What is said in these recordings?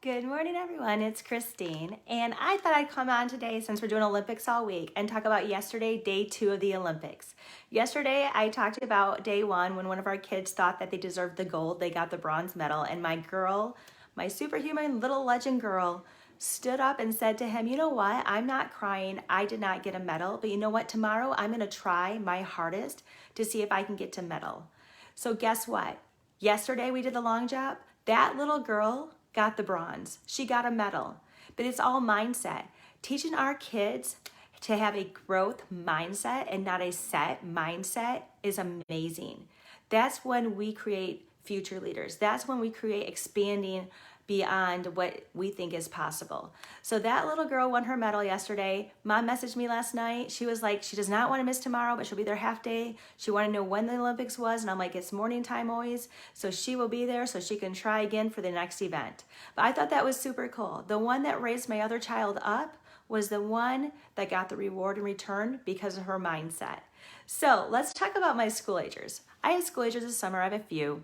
Good morning, everyone. It's Christine, and I thought I'd come on today since we're doing Olympics all week and talk about yesterday, day 2 of the Olympics. Yesterday, I talked about day 1 when one of our kids thought that they deserved the gold. They got the bronze medal, and my girl, my superhuman little legend girl, stood up and said to him, "You know what? I'm not crying. I did not get a medal, but you know what? Tomorrow, I'm going to try my hardest to see if I can get to medal." So guess what? Yesterday, we did the long jump. That little girl got the bronze. She got a medal. But it's all mindset. Teaching our kids to have a growth mindset and not a set mindset is amazing. That's when we create future leaders. That's when we create expanding beyond what we think is possible. So that little girl won her medal yesterday. Mom messaged me last night. She was like, she does not want to miss tomorrow, but she'll be there half day. She wanted to know when the Olympics was, and I'm like, it's morning time always. So she will be there so she can try again for the next event. But I thought that was super cool. The one that raised my other child up was the one that got the reward in return because of her mindset. So let's talk about my school agers. I have school agers this summer. I have a few.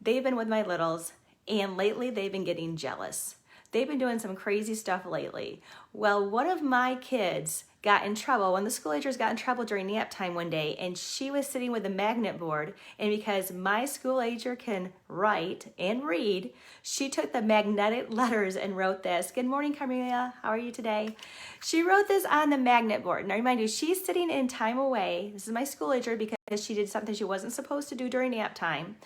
They've been with my littles. And lately, they've been getting jealous. They've been doing some crazy stuff lately. Well, one of my kids got in trouble. One of the school agers got in trouble during nap time one day, and she was sitting with a magnet board. And because my school ager can write and read, she took the magnetic letters and wrote this. "Good morning, Carmelia. How are you today?" She wrote this on the magnet board. Now, remind you, she's sitting in time away. This is my school ager because she did something she wasn't supposed to do during nap time.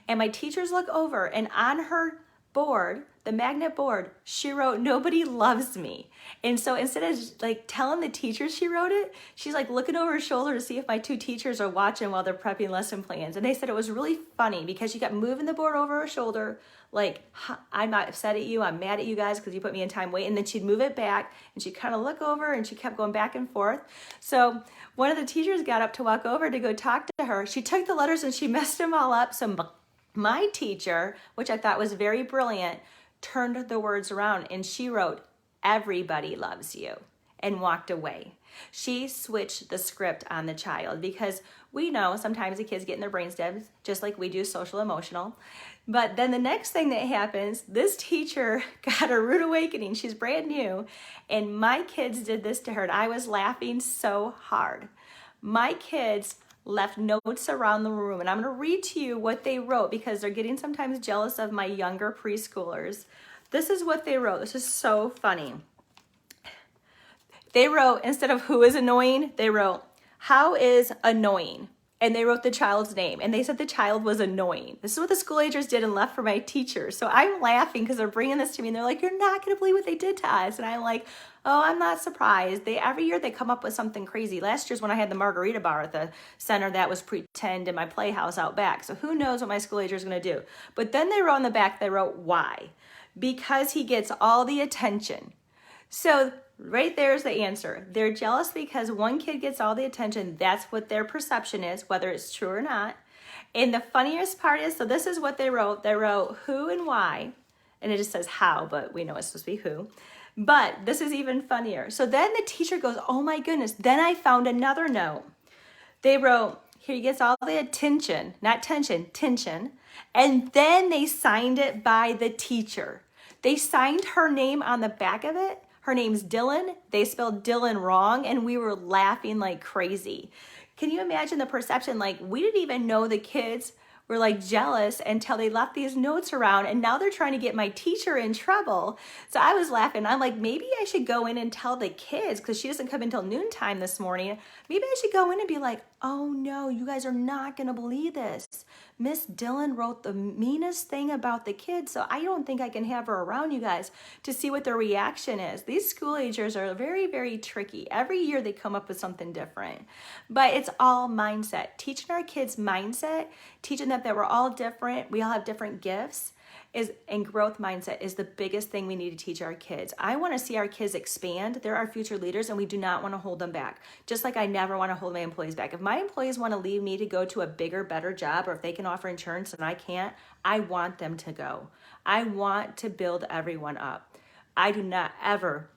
And my teachers look over, and on her board, the magnet board, she wrote, "Nobody loves me." And so instead of like telling the teachers she wrote it, she's like looking over her shoulder to see if my two teachers are watching while they're prepping lesson plans. And they said it was really funny because she kept moving the board over her shoulder, like, "I'm not upset at you, I'm mad at you guys because you put me in time wait." And then she'd move it back and she'd kind of look over and she kept going back and forth. So one of the teachers got up to walk over to go talk to her. She took the letters and she messed them all up. So my teacher, which I thought was very brilliant, turned the words around and she wrote, "Everybody loves you," and walked away. She switched the script on the child because we know sometimes the kids get in their brain stems just like we do, social emotional. But then the next thing that happens, this teacher got a rude awakening. She's brand new, and my kids did this to her, and I was laughing so hard. My kids left notes around the room, and I'm going to read to you what they wrote because they're getting sometimes jealous of my younger preschoolers. This is what they wrote. This is so funny. They wrote, instead of "who is annoying," they wrote, "how is annoying?" And they wrote the child's name, and they said the child was annoying. This is what the school agers did and left for my teachers. So I'm laughing because they're bringing this to me, and they're like, "You're not going to believe what they did to us." And I'm like, oh, I'm not surprised. Every year they come up with something crazy. Last year's when I had the margarita bar at the center, that was pretend in my playhouse out back. So who knows what my school ager is going to do. But then they wrote on the back, they wrote, "why?" Because he gets all the attention. So right there's the answer. They're jealous because one kid gets all the attention. That's what their perception is, whether it's true or not. And the funniest part is, so this is what they wrote. They wrote who and why, and it just says how, but we know it's supposed to be who. But this is even funnier. So then the teacher goes, "Oh my goodness." Then I found another note. They wrote, "He gets all the attention," not tension, tension. And then they signed it by the teacher. They signed her name on the back of it. Her name's Dylan. They spelled Dylan wrong, and we were laughing like crazy. Can you imagine the perception? Like, we didn't even know the kids were like jealous until they left these notes around, and now they're trying to get my teacher in trouble. So I was laughing. I'm like, maybe I should go in and tell the kids, because she doesn't come until noontime this morning. Maybe I should go in and be like, "Oh no, you guys are not gonna believe this. Miss Dillon wrote the meanest thing about the kids, so I don't think I can have her around you guys," to see what their reaction is. These school agers are very, very tricky. Every year they come up with something different. But it's all mindset. Teaching our kids mindset, teaching them that we're all different, we all have different gifts, and growth mindset is the biggest thing we need to teach our kids. I want to see our kids expand. They're our future leaders, and we do not want to hold them back. Just like I never want to hold my employees back. If my employees want to leave me to go to a bigger, better job, or if they can offer insurance and I can't, I want them to go. I want to build everyone up. I do not ever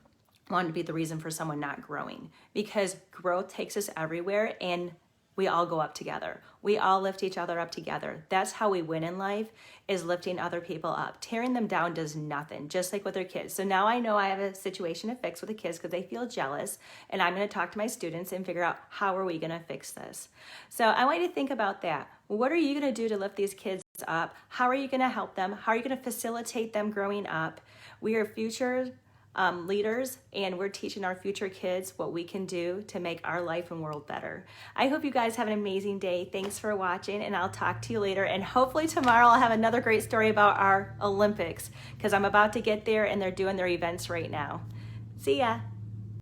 want to be the reason for someone not growing, because growth takes us everywhere, and we all go up together. We all lift each other up together. That's how we win in life, is lifting other people up. Tearing them down does nothing, just like with their kids. So now I know I have a situation to fix with the kids because they feel jealous, and I'm going to talk to my students and figure out how are we going to fix this. So I want you to think about that. What are you going to do to lift these kids up? How are you going to help them? How are you going to facilitate them growing up? We are future leaders, and we're teaching our future kids what we can do to make our life and world better. I hope you guys have an amazing day. Thanks for watching, and I'll talk to you later. And hopefully tomorrow I'll have another great story about our Olympics, because I'm about to get there and they're doing their events right now. See ya.